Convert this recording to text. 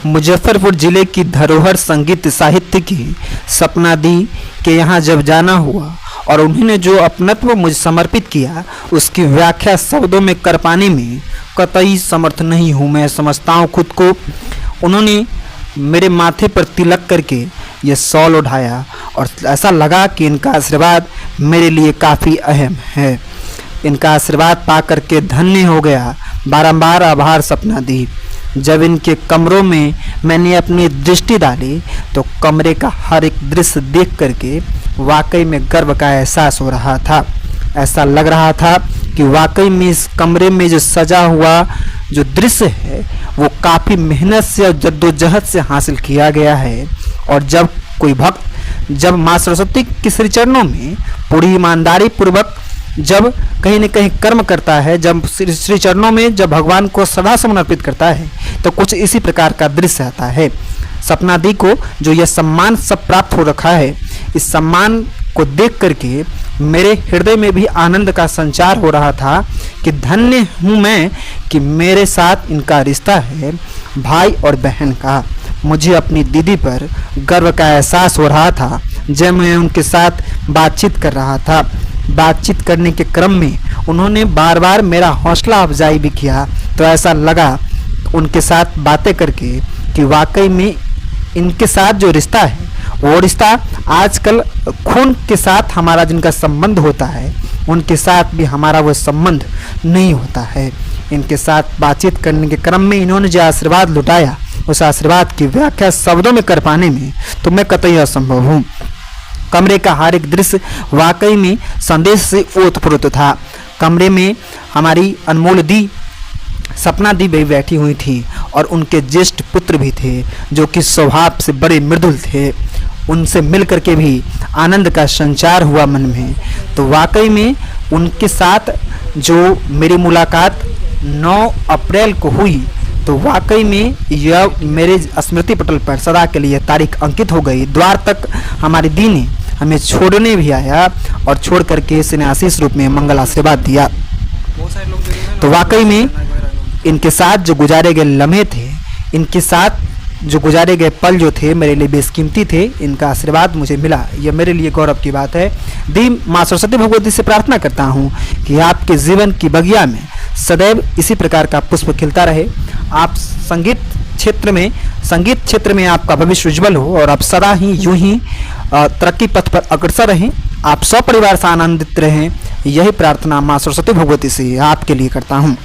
मुजफ्फरपुर जिले की धरोहर संगीत साहित्य की सपना दी के यहाँ जब जाना हुआ और उन्होंने जो अपनत्व मुझे समर्पित किया, उसकी व्याख्या शब्दों में कर पाने में कतई समर्थ नहीं हूँ। मैं समझता हूँ खुद को। उन्होंने मेरे माथे पर तिलक करके ये शॉल उठाया और ऐसा लगा कि इनका आशीर्वाद मेरे लिए काफ़ी अहम है। इनका आशीर्वाद पा करके धन्य हो गया। बारंबार आभार सपना दी। जब इनके कमरों में मैंने अपनी दृष्टि डाली तो कमरे का हर एक दृश्य देख करके वाकई में गर्व का एहसास हो रहा था। ऐसा लग रहा था कि वाकई में इस कमरे में जो सजा हुआ जो दृश्य है वो काफ़ी मेहनत से और जद्दोजहद से हासिल किया गया है। और जब कोई भक्त जब माँ सरस्वती के श्री चरणों में पूरी ईमानदारी पूर्वक जब कहीं न कहीं कर्म करता है, जब श्री चरणों में जब भगवान को सदा समर्पित करता है, तो कुछ इसी प्रकार का दृश्य आता है। सपना दी को जो यह सम्मान सब प्राप्त हो रखा है, इस सम्मान को देख करके मेरे हृदय में भी आनंद का संचार हो रहा था कि धन्य हूँ मैं कि मेरे साथ इनका रिश्ता है भाई और बहन का। मुझे अपनी दीदी पर गर्व का एहसास हो रहा था जब मैं उनके साथ बातचीत कर रहा था। बातचीत करने के क्रम में उन्होंने बार बार मेरा हौसला अफजाई भी किया, तो ऐसा लगा उनके साथ बातें करके कि वाकई में इनके साथ जो रिश्ता है वो रिश्ता आजकल खून के साथ हमारा जिनका संबंध होता है उनके साथ भी हमारा वो संबंध नहीं होता है। इनके साथ बातचीत करने के क्रम में इन्होंने जो आशीर्वाद लुटाया, उस आशीर्वाद की व्याख्या शब्दों में कर पाने में तो मैं कतई असंभव हूँ। कमरे का हर एक दृश्य वाकई में संदेश से ओतप्रोत था। कमरे में हमारी अनमोल दी सपना दी भी बैठी हुई थी और उनके ज्येष्ठ पुत्र भी थे जो कि स्वभाव से बड़े मृदुल थे। उनसे मिल करके भी आनंद का संचार हुआ मन में। तो वाकई में उनके साथ जो मेरी मुलाकात 9 अप्रैल को हुई, तो वाकई में यह मेरे स्मृति पटल पर सदा के लिए तारीख अंकित हो गई। द्वार तक हमारी दी ने हमें छोड़ने भी आया और छोड़ करके इसने आशीष रूप में मंगल आशीर्वाद दिया। तो वाकई में इनके साथ जो गुजारे गए लम्हे थे, इनके साथ जो गुजारे गए पल जो थे मेरे लिए बेशकीमती थे। इनका आशीर्वाद मुझे मिला, यह मेरे लिए गौरव की बात है। दी माँ सरस्वती भगवती से प्रार्थना करता हूँ कि आपके जीवन की बगिया में सदैव इसी प्रकार का पुष्प खिलता रहे। आप संगीत क्षेत्र में आपका भविष्य उज्जवल हो और आप सदा ही यूं ही तरक्की पथ पर अग्रसर रहें। आप सपरिवार से आनंदित रहें। यही प्रार्थना माँ सरस्वती भगवती से आपके लिए करता हूँ।